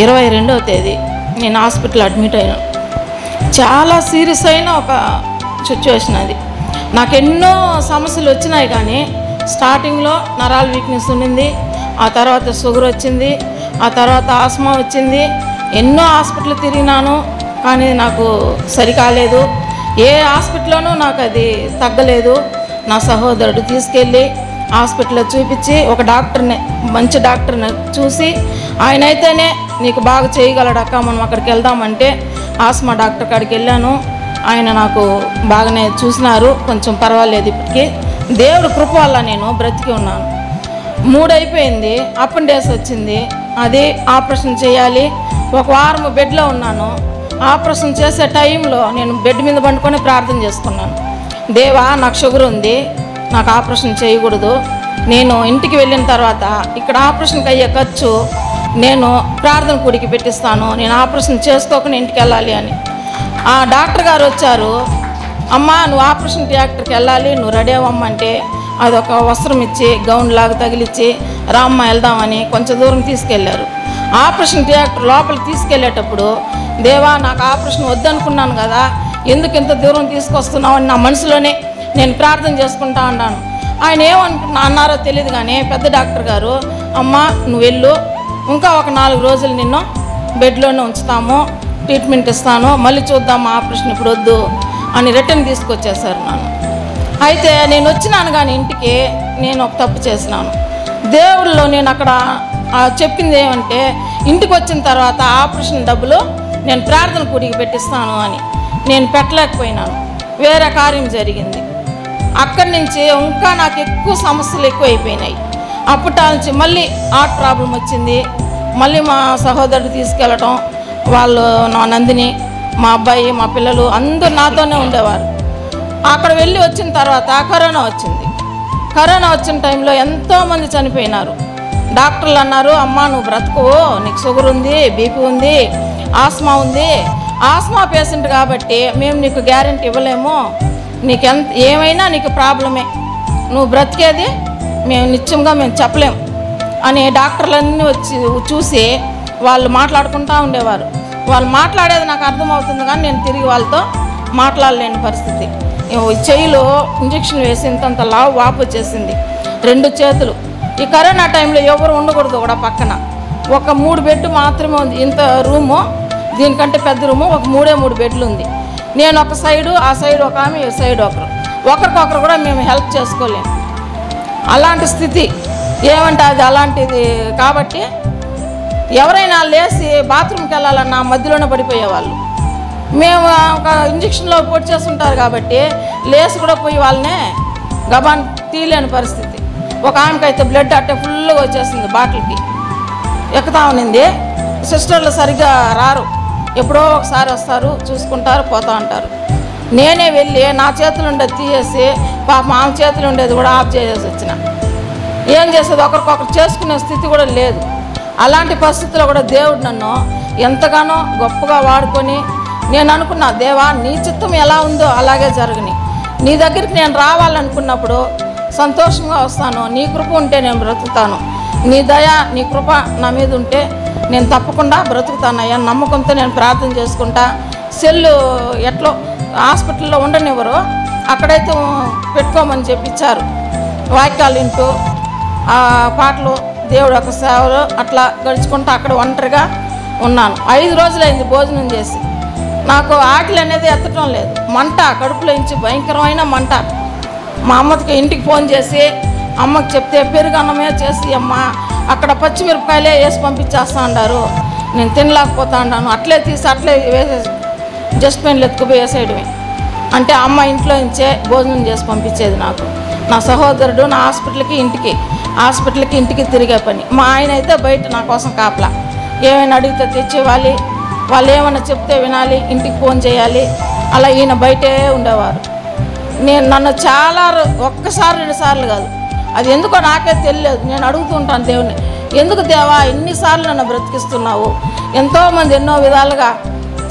22వ తేదీ నేను hospital admit అయినా. చాలా సీరియస్ అయిన ఒక సిచ్యువేషన్ అది. నాకు ఎన్నో సమస్యలు వచ్చినాయి, కానీ స్టార్టింగ్లో నరాల వీక్నెస్ ఉండింది, ఆ తర్వాత షుగర్ వచ్చింది, ఆ తర్వాత ఆస్మా వచ్చింది. ఎన్నో హాస్పిటల్ తిరిగినాను, కానీ నాకు సరికాలేదు. ఏ హాస్పిటల్లోనూ నాకు అది తగ్గలేదు. నా సహోదరుడు తీసుకెళ్ళి హాస్పిటల్లో చూపించి ఒక డాక్టర్ని, మంచి డాక్టర్ని చూసి ఆయన అయితేనే నీకు బాగా చేయగలడక్క, మనం అక్కడికి వెళ్దామంటే ఆస్మా డాక్టర్ కాడికి వెళ్ళాను. ఆయన నాకు బాగానే చూసినారు, కొంచెం పర్వాలేదు. ఇప్పటికీ దేవుడు కృప వల్ల నేను బ్రతికి ఉన్నాను. 3 అయిపోయింది, అపెండిక్స్ వచ్చింది. అది ఆపరేషన్ చేయాలి. ఒక వారం బెడ్లో ఉన్నాను. ఆపరేషన్ చేసే టైంలో నేను బెడ్ మీద పండుకొని ప్రార్థన చేసుకున్నాను. దేవా, నాకు షుగర్ ఉంది, నాకు ఆపరేషన్ చేయకూడదు. నేను ఇంటికి వెళ్ళిన తర్వాత ఇక్కడ ఆపరేషన్కి అయ్యే ఖర్చు నేను ప్రార్థన కూడికి పెట్టిస్తాను, నేను ఆపరేషన్ చేసుకోకుండా ఇంటికి వెళ్ళాలి అని. ఆ డాక్టర్ గారు వచ్చారు. అమ్మ, నువ్వు ఆపరేషన్ థియేటర్కి వెళ్ళాలి, నువ్వు రెడీ అవ్వమ్మంటే అదొక వస్త్రం ఇచ్చి గౌన్ లాగా తగిలిచ్చి రామ్మ వెళ్దామని కొంచెం దూరం తీసుకెళ్లారు. ఆపరేషన్ థియేటర్ లోపలికి తీసుకెళ్లేటప్పుడు, దేవా, నాకు ఆపరేషన్ వద్దనుకున్నాను కదా, ఎందుకు ఇంత దూరం తీసుకొస్తున్నావు అని నా మనసులోనే నేను ప్రార్థన చేసుకుంటా ఉన్నాను. ఆయన అన్నారో తెలియదు, కానీ పెద్ద డాక్టర్ గారు, అమ్మ నువ్వు వెళ్ళు, ఇంకా ఒక 4 రోజులు నిన్ను బెడ్లోనే ఉంచుతాము, ట్రీట్మెంట్ ఇస్తాను, మళ్ళీ చూద్దాము, ఆపరేషన్ ఇప్పుడు వద్దు అని రిటర్న్ తీసుకొచ్చేసారు నన్ను. అయితే నేను వచ్చినాను, కానీ ఇంటికి నేను ఒక తప్పు చేసినాను. దేవుళ్ళలో నేను అక్కడ చెప్పింది ఏమంటే, ఇంటికి వచ్చిన తర్వాత ఆపరేషన్ డబ్బులు నేను ప్రార్థన కూడికి పెట్టిస్తాను అని. నేను పెట్టలేకపోయినాను, వేరే కార్యం జరిగింది. అక్కడి నుంచి ఇంకా నాకు ఎక్కువ సమస్యలు ఎక్కువ అయిపోయినాయి. అప్పటి నుంచి మళ్ళీ హార్ట్ ప్రాబ్లం వచ్చింది. మళ్ళీ మా సహోదరుడు తీసుకెళ్ళటం, వాళ్ళు నా నందిని, మా అబ్బాయి, మా పిల్లలు అందరూ నాతోనే ఉండేవారు. అక్కడ వెళ్ళి వచ్చిన తర్వాత కరోనా వచ్చింది. కరోనా వచ్చిన టైంలో ఎంతోమంది చనిపోయినారు. డాక్టర్లు అన్నారు, అమ్మ నువ్వు బ్రతుకువు, నీకు షుగర్ ఉంది, బీపీ ఉంది, ఆస్మా ఉంది, ఆస్మా పేషెంట్ కాబట్టి మేము నీకు గ్యారెంటీ ఇవ్వలేము, నీకు ఏమైనా నీకు ప్రాబ్లమే, నువ్వు బ్రతికేది మేము నిత్యంగా మేము చెప్పలేము అని డాక్టర్లన్నీ వచ్చి చూసి వాళ్ళు మాట్లాడుకుంటూ ఉండేవారు. వాళ్ళు మాట్లాడేది నాకు అర్థమవుతుంది, కానీ నేను తిరిగి వాళ్ళతో మాట్లాడలేని పరిస్థితి. చెయ్యిలో ఇంజక్షన్ వేసి ఇంతంత లావు వాపు వచ్చేసింది, 2 చేతులు. ఈ కరోనా టైంలో ఎవరు ఉండకూడదు కూడా పక్కన. ఒక 3 బెడ్ మాత్రమే ఉంది, ఇంత రూము, దీనికంటే పెద్ద రూము, ఒక 3 బెడ్లు ఉంది. నేను ఒక సైడు, ఆ సైడ్ ఒక ఆమె, ఈ సైడ్ ఒకరికొకరు కూడా మేము హెల్ప్ చేసుకోలేము. అలాంటి స్థితి ఏమంటే అది అలాంటిది. కాబట్టి ఎవరైనా లేచి బాత్రూమ్కి వెళ్ళాలన్నా మధ్యలోనే పడిపోయేవాళ్ళు. మేము ఒక ఇంజక్షన్లో పొడి చేస్తుంటారు కాబట్టి లేచి కూడా పోయి వాళ్ళనే గబాన్ తీయలేని పరిస్థితి. ఒక ఆమెకైతే బ్లడ్ అట్టే ఫుల్గా వచ్చేసింది, బాటిల్కి ఎక్కుతా ఉన్నింది. సిస్టర్లు సరిగ్గా రారు, ఎప్పుడో ఒకసారి వస్తారు, చూసుకుంటారు, పోతూ ఉంటారు. నేనే వెళ్ళి నా చేతులు ఉండేది తీసేసి పాపం ఆమె చేతులు ఉండేది కూడా ఆఫ్ చేసేసి వచ్చిన. ఏం చేసేది, ఒకరికొకరు చేసుకునే స్థితి కూడా లేదు. అలాంటి పరిస్థితుల్లో కూడా దేవుడు నన్ను ఎంతగానో గొప్పగా వాడుకొని, నేను అనుకున్నా, దేవా నీ చిత్తం ఎలా ఉందో అలాగే జరగని, నీ దగ్గరికి నేను రావాలనుకున్నప్పుడు సంతోషంగా వస్తాను, నీ కృప ఉంటే నేను బ్రతుకుతాను, నీ దయ నీ కృప నా మీద ఉంటే నేను తప్పకుండా బ్రతుకుతానయ్యా నమ్మకంతో నేను ప్రార్థన చేసుకుంటా. సెల్లు ఎట్లో హాస్పిటల్లో ఉండనివ్వరు, అక్కడైతే పెట్టుకోమని చెప్పించారు. వాక్యాలు వింటూ ఆ పాటలు, దేవుడు ఒక సేవలు అట్లా గడుచుకుంటూ అక్కడ ఒంటరిగా ఉన్నాను. 5 రోజులైంది భోజనం చేసి. నాకు ఆకలి అనేది ఎత్తడం లేదు, మంట కడుపులో నుంచి భయంకరమైన మంట. మా అమ్మకి ఇంటికి ఫోన్ చేసి అమ్మకి చెప్తే పెరుగు అన్నమే చేసి, అమ్మ అక్కడ పచ్చిమిరపకాయలే వేసి పంపించేస్తా అన్నారు. నేను తినలేకపోతా ఉన్నాను, అట్లే తీసి అట్లే వేసేసి డస్ట్బిన్లు ఎత్తుకుపోయి వేసేయడమే. అంటే అమ్మ ఇంట్లో నుంచే భోజనం చేసి పంపించేది నాకు. నా సహోదరుడు నా హాస్పిటల్కి ఇంటికి తిరిగే పని. మా ఆయన అయితే బయట నా కోసం కాపలా, ఏమైనా అడిగితే తెచ్చేవాలి, వాళ్ళు ఏమైనా చెప్తే వినాలి, ఇంటికి ఫోన్ చేయాలి, అలా ఈయన బయటే ఉండేవారు. నన్ను చాలా ఒక్కసారి 2 సార్లు కాదు, అది ఎందుకో నాకే తెలియలేదు. నేను అడుగుతూ ఉంటాను దేవుని, ఎందుకు దేవా ఎన్నిసార్లు నన్ను బ్రతికిస్తున్నావు? ఎంతోమంది ఎన్నో విధాలుగా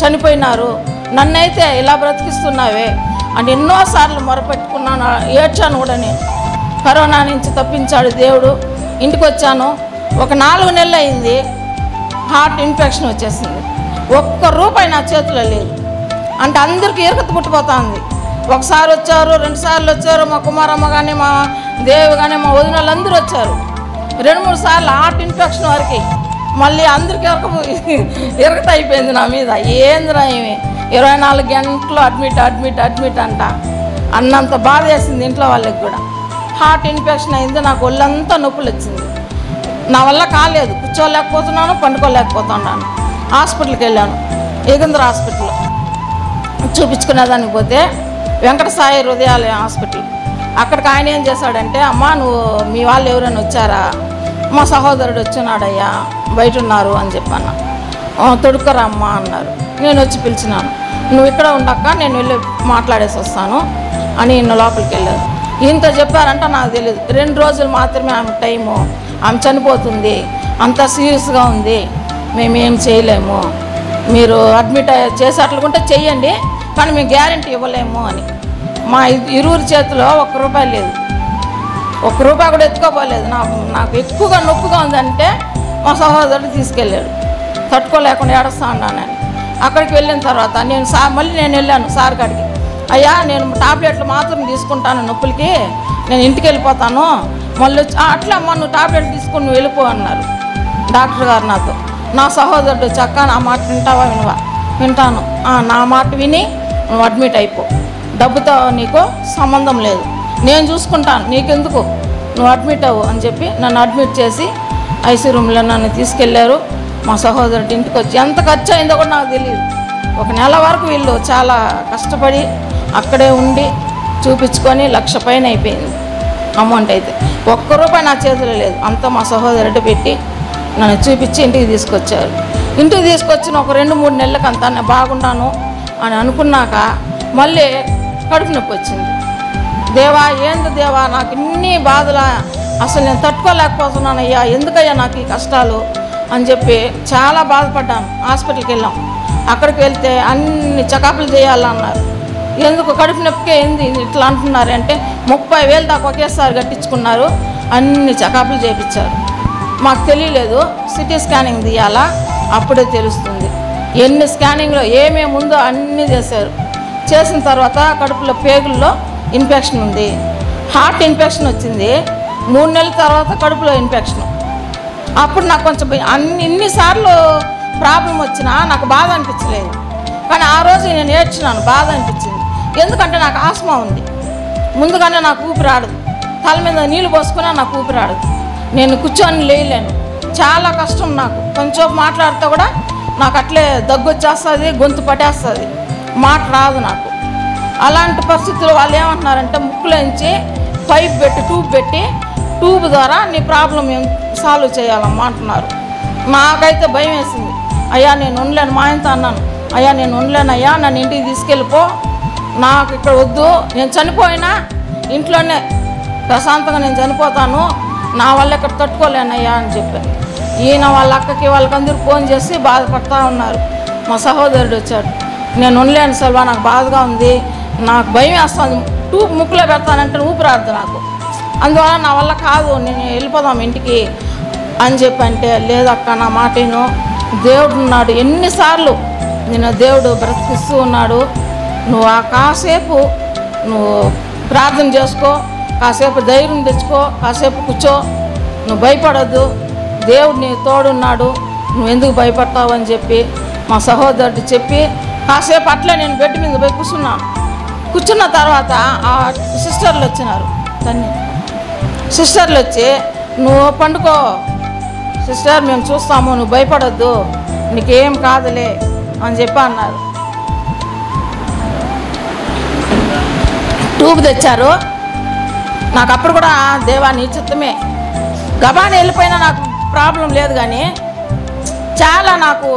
చనిపోయినారు, నన్నైతే ఇలా బ్రతికిస్తున్నావే అని ఎన్నోసార్లు మొరపెట్టుకున్నాను, ఏడ్చాను కూడా. నేను కరోనా నుంచి తప్పించాడు దేవుడు. ఇంటికి వచ్చాను, ఒక 4 నెలలు అయింది. హార్ట్ ఇన్ఫెక్షన్ వచ్చేసింది. ఒక్క రూపాయి నా చేతిలో లేదు. అంటే అందరికీ ఇరకత పుట్టిపోతుంది. ఒకసారి వచ్చారు, 2 సార్లు వచ్చారు. మా కుమారమ్మ కానీ, మా దేవి కానీ, మా వదిన వాళ్ళందరూ వచ్చారు. 2-3 సార్లు హార్ట్ ఇన్ఫెక్షన్ వరకు మళ్ళీ అందరికీ ఇరకత అయిపోయింది నా మీద. ఏందిరా ఏమి 24 గంటలు అడ్మిట్ అంట. అన్నంత బాధ వేసింది ఇంట్లో వాళ్ళకి కూడా. హార్ట్ ఇన్ఫెక్షన్ అయింది. నాకు ఒళ్ళంతా నొప్పులు వచ్చింది. నా వల్ల కాలేదు, కూర్చోలేకపోతున్నాను, పండుకోలేకపోతున్నాను. హాస్పిటల్కి వెళ్ళాను, ఏగంద్ర హాస్పిటల్లో చూపించుకునేదానికి పోతే వెంకట సాయి హృదయాలయం హాస్పిటల్. అక్కడికి ఆయన ఏం చేశాడంటే, అమ్మా నువ్వు మీ వాళ్ళు ఎవరైనా వచ్చారా? మా సహోదరుడు వచ్చినాడయ్యా, బయట ఉన్నారు అని చెప్పాను. తొడుక్కరా అమ్మా అన్నారు. నేను వచ్చి పిలిచినాను. నువ్వు ఇక్కడ ఉండక్క, నేను వెళ్ళి మాట్లాడేసి వస్తాను అని నిన్న లోపలికి వెళ్ళారు. ఇంత చెప్పారంట నాకు తెలియదు. 2 రోజులు మాత్రమే ఆమె టైము, ఆమె చనిపోతుంది, అంత సీరియస్గా ఉంది, మేమేం చేయలేము, మీరు అడ్మిట్ చేసేట్లుకుంటే చెయ్యండి, కానీ మేము గ్యారెంటీ ఇవ్వలేము అని. మా ఇరువురి చేతిలో ₹1 లేదు. ₹1 కూడా ఎత్తుకోపోలేదు. నాకు ఎక్కువగా నొప్పిగా ఉందంటే మా సహోదరుడు తీసుకెళ్ళాడు. తట్టుకోలేకుండా ఏడుస్తా ఉన్నానని. అక్కడికి వెళ్ళిన తర్వాత మళ్ళీ నేను వెళ్ళాను సార్ కాడికి. అయ్యా నేను టాబ్లెట్లు మాత్రం తీసుకుంటాను నొప్పులకి, నేను ఇంటికి వెళ్ళిపోతాను, మళ్ళీ అట్లా అమ్మ నువ్వు టాబ్లెట్లు తీసుకొని నువ్వు వెళ్ళిపో అన్నారు డాక్టర్ గారు నాతో. నా సహోదరుడు చక్క నా మాట వింటావా వినవా? వింటాను. నా మాట విని నువ్వు అడ్మిట్ అయిపో, డబ్బుతో నీకు సంబంధం లేదు, నేను చూసుకుంటాను, నీకెందుకు, నువ్వు అడ్మిట్ అవ్వు అని చెప్పి నన్ను అడ్మిట్ చేసి ఐసీ రూమ్లో నన్ను తీసుకెళ్లారు. మా సహోదరుడి ఇంటికి వచ్చి ఎంత ఖర్చు అయిందో కూడా నాకు తెలియదు. 1 నెల వరకు వీళ్ళు చాలా కష్టపడి అక్కడే ఉండి చూపించుకొని ₹1,00,000 పైన అయిపోయింది అమౌంట్. అయితే ₹1 నా చేతిలో లేదు. అంతా మా సహోదరుడు పెట్టి నన్ను చూపించి ఇంటికి తీసుకొచ్చారు. ఇంటికి తీసుకొచ్చిన ఒక 2-3 నెలలకు అంతా నేను బాగున్నాను అని అనుకున్నాక మళ్ళీ కడుపు నొప్పి వచ్చింది. దేవా ఏంది దేవా నాకు ఇన్ని బాధలా, అసలు నేను తట్టుకోలేకపోతున్నానయ్యా, ఎందుకయ్యా నాకు ఈ కష్టాలు అని చెప్పి చాలా బాధపడ్డాను. హాస్పిటల్కి వెళ్ళాం. అక్కడికి వెళ్తే అన్ని చెకప్లు చేయాలన్నారు. ఎందుకు కడుపు నొప్పికే ఏంది ఇట్లా అంటున్నారు అంటే 30,000 దాకా ఒకేసారి కట్టించుకున్నారు. అన్ని చెకప్లు చేయించారు. మాకు తెలియలేదు, సిటీ స్కానింగ్ తీయాలా, అప్పుడే తెలుస్తుంది. ఎన్ని స్కానింగ్లో ఏమేమి ఉందో అన్నీ చేశారు. చేసిన తర్వాత కడుపులో పేగుల్లో ఇన్ఫెక్షన్ ఉంది, హార్ట్ ఇన్ఫెక్షన్ వచ్చింది. 3 నెలల తర్వాత కడుపులో ఇన్ఫెక్షన్. అప్పుడు నాకు కొంచెం ఇన్నిసార్లు ప్రాబ్లం వచ్చినా నాకు బాధ అనిపించలేదు. కానీ ఆ రోజు నేను ఏడ్చినాను, బాధ అనిపించింది. ఎందుకంటే నాకు ఆస్మా ఉంది, ముందుగానే నాకు ఊపిరాడదు, తల మీద నీళ్ళు పోసుకున్నా నాకు ఊపిరాడదు, నేను కూర్చొని లేయలేను, చాలా కష్టం నాకు. కొంచెం మాట్లాడితే కూడా నాకు అట్లే దగ్గు వచ్చేస్తుంది, గొంతు పట్టేస్తుంది, మాట రాదు నాకు. అలాంటి పరిస్థితుల్లో వాళ్ళు ఏమంటున్నారంటే ముక్కులోంచి పైప్ పెట్టి ట్యూబ్ పెట్టి ట్యూబ్ ద్వారా నీ ప్రాబ్లం ఏం సాల్వ్ చేయాలమ్మా అంటున్నారు. నాకైతే భయం వేసింది. అయ్యా నేను ఉండలేను, మా ఆయనతో అన్నాను, అయ్యా నేను ఉండలేను అయ్యా, నన్ను ఇంటికి తీసుకెళ్ళిపో, నాకు ఇక్కడ వద్దు, నేను చనిపోయినా ఇంట్లోనే ప్రశాంతంగా నేను చనిపోతాను, నా వల్ల ఇక్కడ తట్టుకోలేనయ్యా అని చెప్పాను. ఈయన వాళ్ళ అక్కకి వాళ్ళకందరూ ఫోన్ చేసి బాధపడతా ఉన్నారు. మా సహోదరుడు వచ్చాడు, నేను ఉండలేను సెల్వా, నాకు బాధగా ఉంది, నాకు భయం వేస్తుంది, ట్యూబ్ ముక్కులో పెడతానంటే ఊపిరాడదు నాకు, అందువల్ల నా వల్ల కాదు, నేను వెళ్ళిపోదాం ఇంటికి అని చెప్పంటే, లేదక్క నా మాటను, దేవుడు ఉన్నాడు, ఎన్నిసార్లు నేను దేవుడు బ్రతికిస్తూ ఉన్నాడు, నువ్వు కాసేపు నువ్వు ప్రార్థన చేసుకో, కాసేపు ధైర్యం తెచ్చుకో, కాసేపు కూర్చో, నువ్వు భయపడద్దు, దేవుడు నీ తోడున్నాడు, నువ్వు ఎందుకు భయపడతావు అని చెప్పి మా సహోదరుడు చెప్పి కాసేపు అట్లే నేను బెడ్ మీద పోయి కూర్చున్న తర్వాత ఆ సిస్టర్లు వచ్చినారు. సిస్టర్లు వచ్చి నువ్వు పండుకో సిస్టర్, మేము చూస్తాము, నువ్వు భయపడొద్దు, నీకేం కాదులే అని చెప్పి అన్నారు. ట్యూబ్ తెచ్చారు. నాకు అప్పుడు కూడా దేవా నీ చిత్తమే, గబాని వెళ్ళిపోయినా నాకు ప్రాబ్లం లేదు, కానీ చాలా నాకు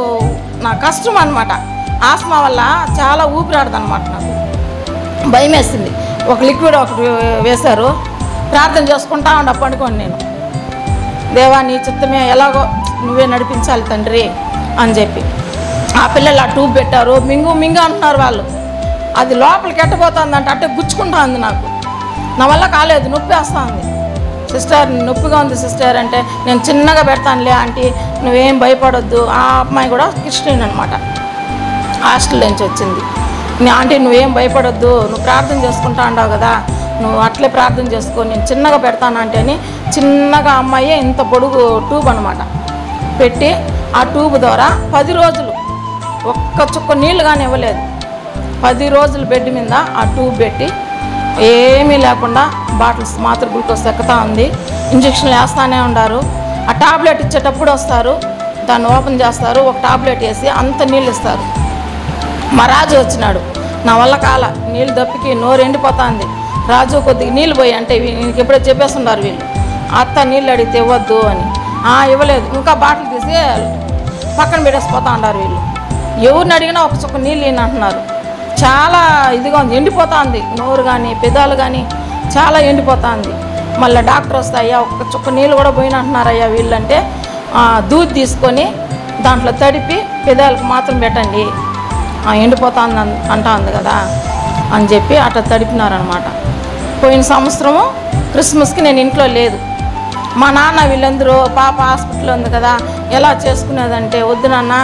కష్టం అనమాట. ఆస్మా వల్ల చాలా ఊపిరాడదనమాట, నాకు భయం వేసింది. ఒక లిక్విడ్ ఒకటి వేశారు, ప్రార్థన చేసుకుంటా ఉండ పండుకోండి, నేను దేవా నీ చిత్తమే, ఎలాగో నువ్వే నడిపించాలి తండ్రి అని చెప్పి ఆ పిల్లలు ఆ ట్యూబ్ పెట్టారు. మింగు అంటున్నారు వాళ్ళు, అది లోపలికి ఎట్టబోతుందంటే అట్టే గుచ్చుకుంటా ఉంది, నాకు నా వల్ల కాలేదు, నొప్పి వేస్తూ ఉంది. సిస్టర్ నొప్పిగా ఉంది సిస్టర్ అంటే, నేను చిన్నగా పెడతానులే ఆంటీ, నువ్వేం భయపడొద్దు. ఆ అమ్మాయి కూడా క్రిస్టియన్ అనమాట, హాస్టల్ నుంచి వచ్చింది. ఆంటీ నువ్వేం భయపడొద్దు, నువ్వు ప్రార్థన చేసుకుంటా అన్నావు కదా, నువ్వు అట్లే ప్రార్థన చేసుకో, నేను చిన్నగా పెడతాను అంటే అని చిన్నగా అమ్మాయి ఇంత పొడుగు ట్యూబ్ అనమాట పెట్టి, ఆ ట్యూబ్ ద్వారా 10 రోజులు ఒక్క చుక్క నీళ్ళు కానీ ఇవ్వలేదు. 10 రోజులు బెడ్ మీద ఆ ట్యూబ్ పెట్టి ఏమీ లేకుండా బాటిల్స్ మాత్రం గ్లూకోజ్ ఎక్కుతా ఉంది. ఇంజక్షన్లు వేస్తూనే ఉన్నారు. ఆ టాబ్లెట్ ఇచ్చేటప్పుడు వస్తారు, దాన్ని ఓపెన్ చేస్తారు, ఒక టాబ్లెట్ వేసి అంత నీళ్ళు ఇస్తారు. మా రాజు వచ్చినాడు, నా వల్ల కాల, నీళ్ళు దప్పికి నోరు ఎండిపోతుంది. రాజు కొద్దిగా నీళ్ళు పోయి అంటే వీనికి ఎప్పుడో చెప్పేస్తున్నారు వీళ్ళు, అత్త నీళ్ళు అడిగితే ఇవ్వద్దు అని. ఇవ్వలేదు, ఇంకా బాటిల్ తీసి పక్కన పెట్టేసిపోతా ఉన్నారు వీళ్ళు. ఎవరిని అడిగినా ఒక చుక్క నీళ్ళు ఈయన అంటున్నారు. చాలా ఇదిగా ఉంది, ఎండిపోతుంది నోరు కానీ పెదాలు కానీ చాలా ఎండిపోతుంది. మళ్ళీ డాక్టర్ వస్తాయ్యా ఒక్క చుక్క నీళ్ళు కూడా పోయిన అంటున్నారయ్యా వీళ్ళంటే, దూద్ తీసుకొని దాంట్లో తడిపి పెదాలకు మాత్రం పెట్టండి, ఎండిపోతుంది అంటా ఉంది కదా అని చెప్పి అట్లా తడిపినారనమాట. పోయిన సంవత్సరము క్రిస్మస్కి నేను ఇంట్లో లేదు. మా నాన్న వీళ్ళందరూ పాప హాస్పిటల్ ఉంది కదా ఎలా చేసుకునేదంటే, వద్దు నాన్న,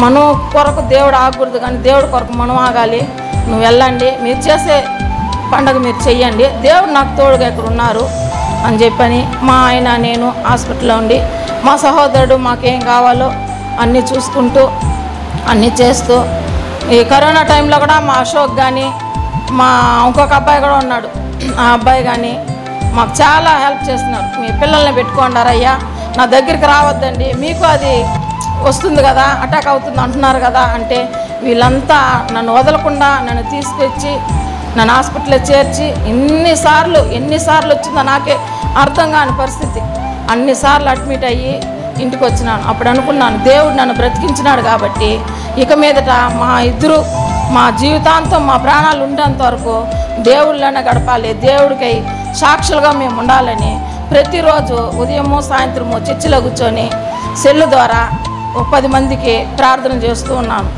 మనం కొరకు దేవుడు ఆగకూడదు కానీ దేవుడి కొరకు మనం ఆగాలి, నువ్వు వెళ్ళండి, మీరు చేసే పండగ మీరు చెయ్యండి, దేవుడు నాకు తోడుగా ఇక్కడ ఉన్నారు అని చెప్పని మా ఆయన నేను హాస్పిటల్లో ఉండి మా సహోదరుడు మాకేం కావాలో అన్నీ చూసుకుంటూ అన్నీ చేస్తూ, ఈ కరోనా టైంలో కూడా మా అశోక్ కానీ మా ఇంకొక అబ్బాయి కూడా ఉన్నాడు, ఆ అబ్బాయి కానీ మాకు చాలా హెల్ప్ చేస్తున్నారు. మీ పిల్లల్ని పెట్టుకోండారయ్యా, నా దగ్గరికి రావద్దండి, మీకు అది వస్తుంది కదా, అటాక్ అవుతుంది అంటున్నారు కదా అంటే, వీళ్ళంతా నన్ను వదలకుండా నన్ను తీసుకొచ్చి నన్ను హాస్పిటల్లో చేర్చి ఎన్నిసార్లు వచ్చిందో నాకే అర్థం కాని పరిస్థితి, అన్నిసార్లు అడ్మిట్ అయ్యి ఇంటికి వచ్చినాను. అప్పుడు అనుకున్నాను దేవుడు నన్ను బ్రతికించినాడు కాబట్టి ఇక మీదట మా జీవితాంతం మా ప్రాణాలు ఉండేంత వరకు దేవుళ్ళనే గడపాలి, దేవుడికై సాక్షులుగా మేము ఉండాలని ప్రతిరోజు ఉదయము సాయంత్రము చర్చిలో కూర్చొని సెల్ ద్వారా 10 మందికి ప్రార్థన చేస్తూ ఉన్నాను.